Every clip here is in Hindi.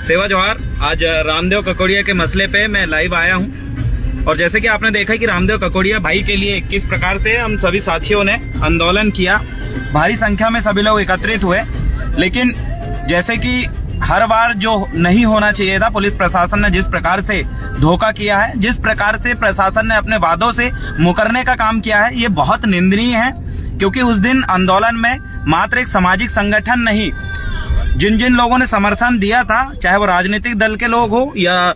सेवा जोहार। आज रामदेव ककोड़िया के मसले पे मैं लाइव आया हूं और जैसे कि आपने देखा कि रामदेव ककोड़िया भाई के लिए किस प्रकार से हम सभी साथियों ने आंदोलन किया, भारी संख्या में सभी लोग एकत्रित हुए। लेकिन जैसे कि हर बार जो नहीं होना चाहिए था, पुलिस प्रशासन ने जिस प्रकार से धोखा किया है, जिस प्रकार से प्रशासन ने अपने वादों से मुकरने का काम किया है, ये बहुत निंदनीय है। क्योंकि उस दिन आंदोलन में मात्र एक सामाजिक संगठन नहीं, जिन जिन लोगों ने समर्थन दिया था, चाहे वो राजनीतिक दल के लोग हो या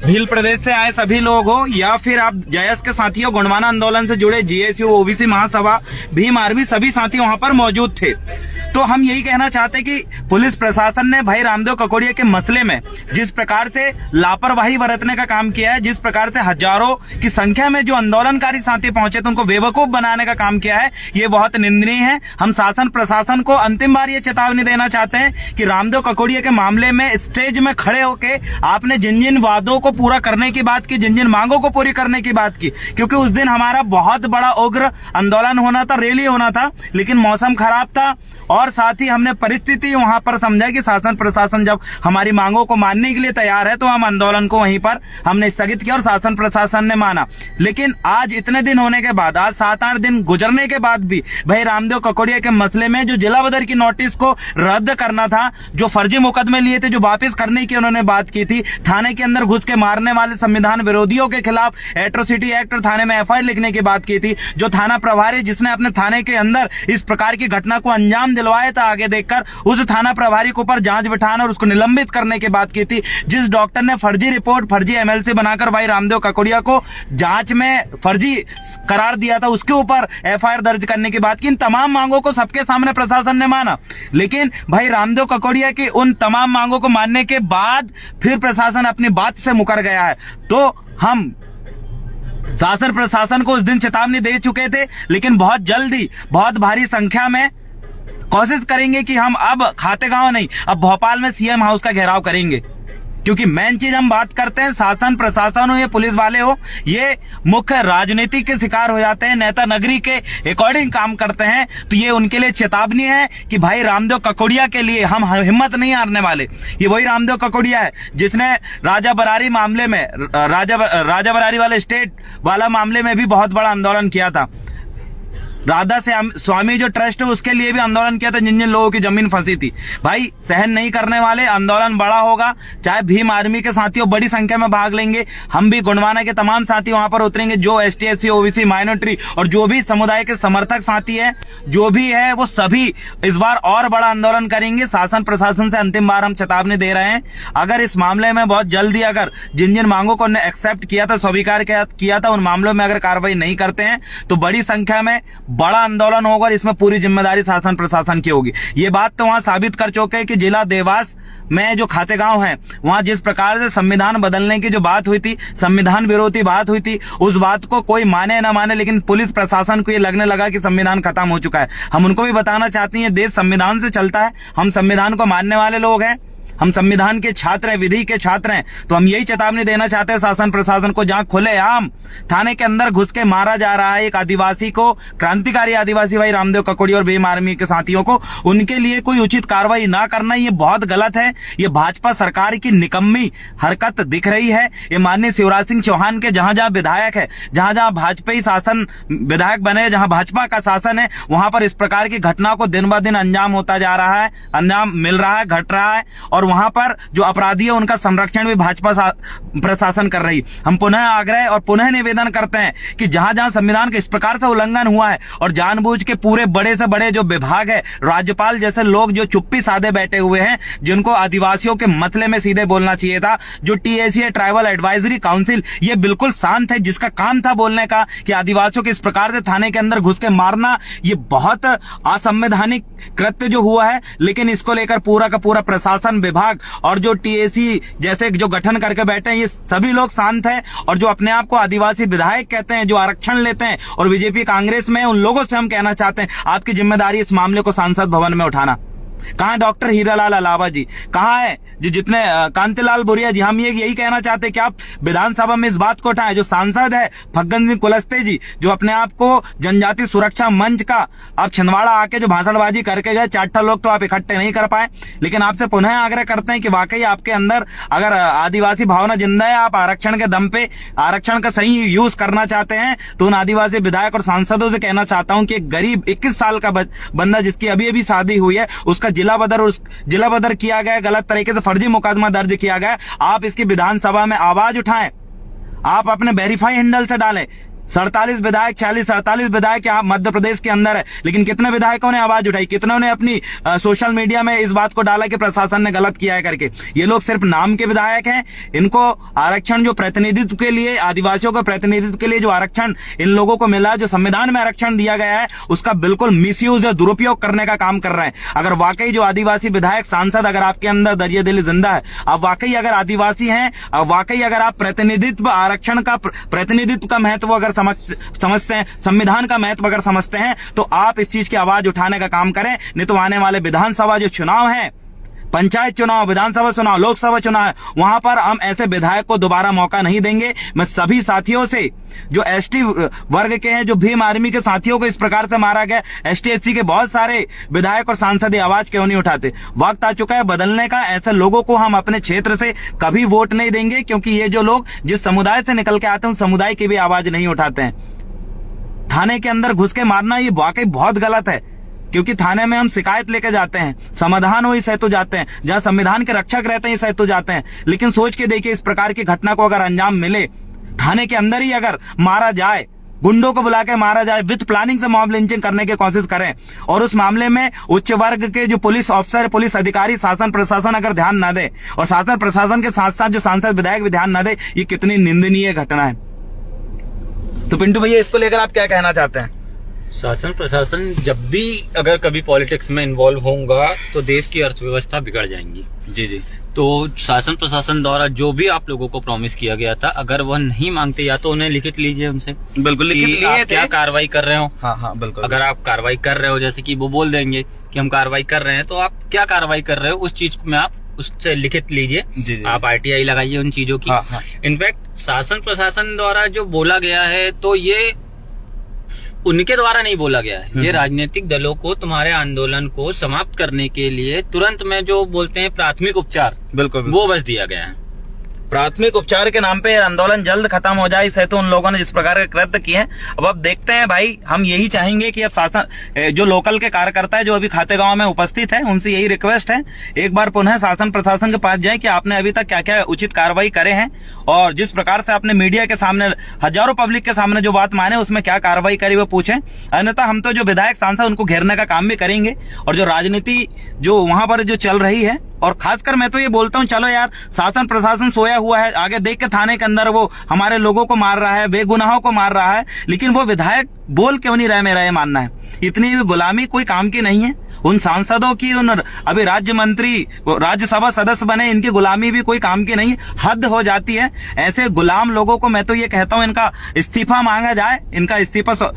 भील प्रदेश से आए सभी लोग हो या फिर आप जयस के साथियों, गोंडवाना आंदोलन से जुड़े जीएसयू, ओबीसी महासभा, भीम आर्मी, सभी साथी वहां पर मौजूद थे। तो हम यही कहना चाहते कि पुलिस प्रशासन ने भाई रामदेव ककोड़िया के मसले में जिस प्रकार से लापरवाही बरतने का काम किया है, जिस प्रकार से हजारों की संख्या में जो आंदोलनकारी साथी पहुंचे तो उनको बेवकूफ बनाने का काम किया है, ये बहुत निंदनीय है। हम शासन प्रशासन को अंतिम बार ये चेतावनी देना चाहते हैं कि रामदेव ककोड़िया के मामले में स्टेज में खड़े होके आपने जिन जिन वादों को पूरा करने की बात की, जिन जिन मांगों को पूरी करने की बात की, क्योंकि उस दिन हमारा बहुत बड़ा उग्र आंदोलन होना था, रैली होना था, लेकिन मौसम खराब था और साथ ही हमने परिस्थिति वहां पर समझा कि शासन प्रशासन जब हमारी मांगों को मानने के लिए तैयार है तो हम आंदोलन को वहीं पर हमने स्थगित किया और शासन प्रशासन ने माना। लेकिन आज इतने दिन होने के बाद, आज 7-8 दिन गुजरने के बाद भी भाई रामदेव ककोड़िया के मसले में जो जिला बदर की नोटिस को रद्द करना था, जो फर्जी मुकदमे लिए थे, जो वापस करने की उन्होंने बात की थी, थाने के अंदर घुस के मारने वाले संविधान विरोधियों के खिलाफ एट्रोसिटी एक्ट और थाने में एफआईआर लिखने की बात की थी, जो थाना प्रभारी जिसने अपने थाने के अंदर इस प्रकार की घटना को अंजाम दिलवाया था आगे देखकर, उस थाना प्रभारी के ऊपर जांच बिठाना और उसको निलंबित करने की बात की थी, जिस डॉक्टर ने फर्जी रिपोर्ट, फर्जी एमएलसी बनाकर भाई रामदेव ककोड़िया को जांच में फर्जी करार दिया था, उसके ऊपर एफआईआर दर्ज करने की बात की। इन तमाम मांगों को सबके सामने प्रशासन ने माना, लेकिन भाई रामदेव ककोड़िया की उन तमाम मांगों को मानने के बाद फिर प्रशासन अपनी बात से मुकर गया है। तो हम शासन प्रशासन को उस दिन चेतावनी दे चुके थे, लेकिन बहुत जल्दी, बहुत भारी संख्या में कोशिश करेंगे कि हम अब खातेगांव नहीं, अब भोपाल में सीएम हाउस का घेराव करेंगे। क्योंकि मेन चीज हम बात करते हैं, शासन प्रशासन हो या पुलिस वाले हो, ये मुख्य राजनीति के शिकार हो जाते हैं, नेता नगरी के अकॉर्डिंग काम करते हैं। तो ये उनके लिए चेतावनी है कि भाई रामदेव ककोड़िया के लिए हम हिम्मत नहीं हारने वाले। ये वही रामदेव ककोड़िया है जिसने राजा बरारी मामले में, राजा बरारी वाले स्टेट वाला मामले में भी बहुत बड़ा आंदोलन किया था। राधा स्वामी जो ट्रस्ट है उसके लिए भी आंदोलन किया था, जिन जिन लोगों की जमीन फंसी थी। भाई सहन नहीं करने वाले, आंदोलन बड़ा होगा, चाहे भीम आर्मी के साथियों बड़ी संख्या में भाग लेंगे, हम भी गोंडवाना के तमाम साथी वहां पर उतरेंगे, जो एसटी एससी ओबीसी माइनॉरिटी और जो भी समुदाय के समर्थक साथी है, जो भी है वो सभी इस बार और बड़ा आंदोलन करेंगे। शासन प्रशासन से अंतिम बार हम चेतावनी दे रहे हैं, अगर इस मामले में बहुत जल्दी, अगर जिन जिन मांगों को एक्सेप्ट किया था, स्वीकार किया था, उन मामलों में अगर कार्रवाई नहीं करते हैं तो बड़ी संख्या में बड़ा आंदोलन होगा और इसमें पूरी जिम्मेदारी शासन प्रशासन की होगी। ये बात तो वहां साबित कर चुके हैं कि जिला देवास में जो खातेगांव है, वहां जिस प्रकार से संविधान बदलने की जो बात हुई थी, संविधान विरोधी बात हुई थी, उस बात को कोई माने ना माने, लेकिन पुलिस प्रशासन को ये लगने लगा कि संविधान खत्म हो चुका है। हम उनको भी बताना चाहते हैं, देश संविधान से चलता है, हम संविधान को मानने वाले लोग हैं, हम संविधान के छात्र हैं, विधि के छात्र हैं। तो हम यही चेतावनी देना चाहते हैं शासन प्रशासन को, जहां खुलेआम थाने के अंदर घुस के मारा जा रहा है एक आदिवासी को, क्रांतिकारी आदिवासी भाई रामदेव ककोड़िया और भीम आर्मी के साथियों को, उनके लिए कोई उचित कार्रवाई ना करना, ये बहुत गलत है। ये भाजपा सरकार की निकम्मी हरकत दिख रही है। ये माननीय शिवराज सिंह चौहान के जहां जहां विधायक है, जहां जहां भाजपा ही शासन विधायक बने, जहां भाजपा का शासन है, वहां पर इस प्रकार की घटना को दिन ब दिन अंजाम होता जा रहा है, अंजाम मिल रहा है, घट रहा है, और वहां पर जो अपराधी है उनका संरक्षण भी भाजपा प्रशासन कर रही। हम पुनः आग्रह और पुनः निवेदन करते हैं कि जहां जहां संविधान का इस प्रकार से उल्लंघन हुआ है और जानबूझ के पूरे बड़े से बड़े जो विभाग है, राज्यपाल जैसे लोग जो चुप्पी साधे बैठे हुए हैं, जिनको आदिवासियों के मसले में सीधे बोलना चाहिए था, जो टीएसी ट्राइबल एडवाइजरी काउंसिल, ये बिल्कुल शांत है, जिसका काम था बोलने का कि आदिवासियों के इस प्रकार से थाने के अंदर घुस के मारना, ये बहुत असंवैधानिक कृत्य जो हुआ है। लेकिन इसको लेकर पूरा का पूरा प्रशासन विभाग और जो टीएसी जैसे जो गठन करके बैठे हैं, ये सभी लोग शांत हैं, और जो अपने आप को आदिवासी विधायक कहते हैं, जो आरक्षण लेते हैं और बीजेपी कांग्रेस में, उन लोगों से हम कहना चाहते हैं, आपकी जिम्मेदारी इस मामले को सांसद भवन में उठाना। कहाँ डॉक्टर हीरालाल अलावा जी, कहाँ है जो जितने कांतिलाल भूरिया जी। हम यही कहना चाहते हैं कि आप विधानसभा में इस बात को उठाएं। जो सांसद है फग्गन सिंह कुलस्ते जी, जो अपने आप को जनजाति सुरक्षा मंच का आप छिंदवाड़ा आके जो भाषणबाजी करके गए, 4 लोग तो आप इकट्ठे नहीं कर पाए। लेकिन आपसे पुनः आग्रह करते हैं कि वाकई आपके अंदर अगर आदिवासी भावना जिंदा है, आप आरक्षण के दम पे आरक्षण का सही यूज करना चाहते हैं, तो उन आदिवासी विधायक और सांसदों से कहना चाहता हूं कि एक गरीब 21 साल का बंदा जिसकी अभी अभी शादी हुई है, उसका जिला बदर किया गया, गलत तरीके से फर्जी मुकदमा दर्ज किया गया। आप इसकी विधानसभा में आवाज उठाएं, आप अपने वेरीफाई हैंडल से डालें। 47 विधायक 47 विधायक यहाँ मध्य प्रदेश के अंदर है, लेकिन कितने विधायकों ने आवाज उठाई, कितनों ने अपनी सोशल मीडिया में इस बात को डाला कि प्रशासन ने गलत किया है करके। ये लोग सिर्फ नाम के विधायक हैं। इनको आरक्षण जो प्रतिनिधित्व के लिए, आदिवासियों के प्रतिनिधित्व के लिए जो आरक्षण इन लोगों को मिला, जो संविधान में आरक्षण दिया गया है, उसका बिल्कुल मिसयूज या दुरुपयोग करने का काम कर रहे हैं। अगर वाकई जो आदिवासी विधायक सांसद अगर आपके अंदर दरिया दिली जिंदा है, आप वाकई अगर आदिवासी हैं, वाकई अगर आप प्रतिनिधित्व, आरक्षण का प्रतिनिधित्व का महत्व अगर समझते हैं, संविधान का महत्व अगर समझते हैं, तो आप इस चीज की आवाज उठाने का काम करें। नहीं तो आने वाले विधानसभा जो चुनाव है, पंचायत चुनाव, विधानसभा चुनाव, लोकसभा चुनाव है, वहां पर हम ऐसे विधायक को दोबारा मौका नहीं देंगे। मैं सभी साथियों से जो एसटी वर्ग के हैं, जो भीम आर्मी के साथियों को इस प्रकार से मारा गया, एसटी एससी के बहुत सारे विधायक और सांसद आवाज क्यों नहीं उठाते? वक्त आ चुका है बदलने का। ऐसे लोगों को हम अपने क्षेत्र से कभी वोट नहीं देंगे, क्योंकि ये जो लोग जिस समुदाय से निकल के आते हैं, उस समुदाय की भी आवाज नहीं उठाते हैं। थाने के अंदर घुस के मारना ये वाकई बहुत गलत है, क्योंकि थाने में हम शिकायत लेके जाते हैं, समाधान हो इस हेतु जाते हैं, जहां संविधान के रक्षक रहते हैं इस हेतु जाते हैं। लेकिन सोच के देखिए, इस प्रकार की घटना को अगर अंजाम मिले, थाने के अंदर ही अगर मारा जाए, गुंडों को बुला के मारा जाए, विद प्लानिंग से मॉब लिंचिंग करने की कोशिश करें, और उस मामले में उच्च वर्ग के जो पुलिस ऑफिसर, पुलिस अधिकारी, शासन प्रशासन अगर ध्यान न दे, और शासन प्रशासन के साथ साथ जो सांसद विधायक भी ध्यान न दे, ये कितनी निंदनीय घटना है। तो पिंटू भैया, इसको लेकर आप क्या कहना चाहते हैं? शासन प्रशासन जब भी अगर कभी पॉलिटिक्स में इन्वॉल्व होगा तो देश की अर्थव्यवस्था बिगड़ जाएंगी। जी जी। तो शासन प्रशासन द्वारा जो भी आप लोगों को प्रॉमिस किया गया था, अगर वह नहीं मांगते, या तो उन्हें लिखित लीजिए हमसे, बिल्कुल लिखित लिए आप क्या कार्रवाई कर रहे हो। हाँ बिल्कुल। अगर आप कार्रवाई कर रहे हो, जैसे कि वो बोल देंगे कि हम कार्रवाई कर रहे हैं, तो आप क्या कार्रवाई कर रहे हो उस चीज में आप उससे लिखित लीजिए। आप RTI लगाइए उन चीजों की। इनफैक्ट शासन प्रशासन द्वारा जो बोला गया है, तो ये उनके द्वारा नहीं बोला गया है, ये राजनीतिक दलों को तुम्हारे आंदोलन को समाप्त करने के लिए तुरंत में जो बोलते हैं प्राथमिक उपचार, बिल्कुल वो बस दिया गया है। प्राथमिक उपचार के नाम पे आंदोलन जल्द खत्म हो जाए, इस हेतु उन लोगों ने जिस प्रकार के कृत्य किए हैं। अब देखते हैं भाई, हम यही चाहेंगे कि अब शासन, जो लोकल के कार्यकर्ता है जो अभी खातेगांव में उपस्थित है, उनसे यही रिक्वेस्ट है, एक बार पुनः शासन प्रशासन के पास जाए कि आपने अभी तक क्या क्या उचित कार्रवाई करे हैं, और जिस प्रकार से आपने मीडिया के सामने, हजारों पब्लिक के सामने जो बात माने, उसमें क्या कार्रवाई करी वो पूछें। अन्यथा हम तो जो विधायक सांसद उनको घेरने का काम भी करेंगे, और जो राजनीति जो वहां पर जो चल रही है, और खासकर मैं तो ये बोलता हूँ, चलो यार, शासन प्रशासन सोया हुआ है, आगे देख के थाने के अंदर वो हमारे लोगों को मार रहा है, बेगुनाहों को मार रहा है, लेकिन वो विधायक बोल क्यों नहीं रहे? मेरा ये मानना है, इतनी भी गुलामी कोई काम की नहीं है। उन सांसदों की, उन अभी राज्य मंत्री, राज्यसभा सदस्य बने, इनकी गुलामी भी कोई काम की नहीं, हद हो जाती है। ऐसे गुलाम लोगों को मैं तो ये कहता हूँ, इनका इस्तीफा मांगा जाए, इनका इस्तीफा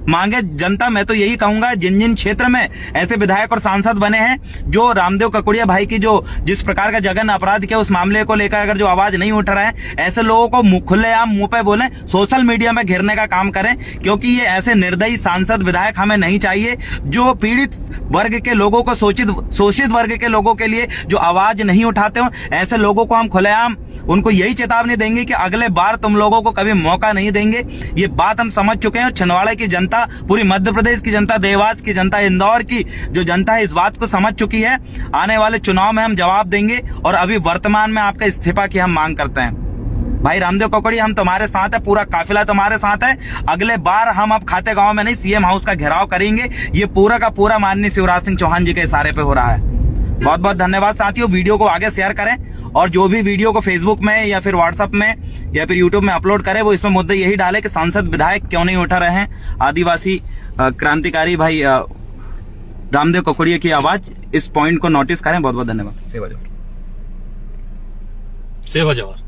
मांगे जनता। मैं तो यही कहूंगा, जिन जिन क्षेत्र में ऐसे विधायक और सांसद बने हैं, जो रामदेव ककोड़िया भाई की जो जिस प्रकार का जघन्य अपराध किया, उस मामले को लेकर अगर जो आवाज नहीं उठ रहा है, ऐसे लोगों को खुलेआम मुंह पे बोले, सोशल मीडिया में घेरने का काम करें, क्योंकि ये ऐसे निर्दयी सांसद विधायक हमें नहीं चाहिए, जो पीड़ित वर्ग के लोगों को, शोषित वर्ग के लोगों के लिए जो आवाज नहीं उठाते हो। ऐसे लोगों को हम खुलेआम उनको यही चेतावनी देंगे कि अगले बार तुम लोगों को कभी मौका नहीं देंगे। ये बात हम समझ चुके हैं। छिंदवाड़ा की जनता, पूरी मध्य प्रदेश की जनता, देवास की जनता, इंदौर की जो जनता है, इस बात को समझ चुकी है। आने वाले चुनाव में हम जवाब देंगे, और अभी वर्तमान में आपका इस्तीफा की हम मांग करते हैं। भाई रामदेव ककोड़िया, हम तुम्हारे साथ है, पूरा काफिला तुम्हारे साथ है। अगले बार हम अब खातेगांव में नहीं, सीएम हाउस का घेराव करेंगे। ये पूरा का पूरा माननीय शिवराज सिंह चौहान जी के इशारे पे हो रहा है। बहुत बहुत धन्यवाद साथियों। वीडियो को आगे शेयर करें, और जो भी वीडियो को फेसबुक में या फिर व्हाट्सएप में या फिर यूट्यूब में अपलोड करें, वो इसमें मुद्दे यही डाले कि सांसद विधायक क्यों नहीं उठा रहे हैं। आदिवासी क्रांतिकारी भाई रामदेव ककोड़िया की आवाज, इस पॉइंट को नोटिस करें। बहुत बहुत धन्यवाद। सेवा जवाहर।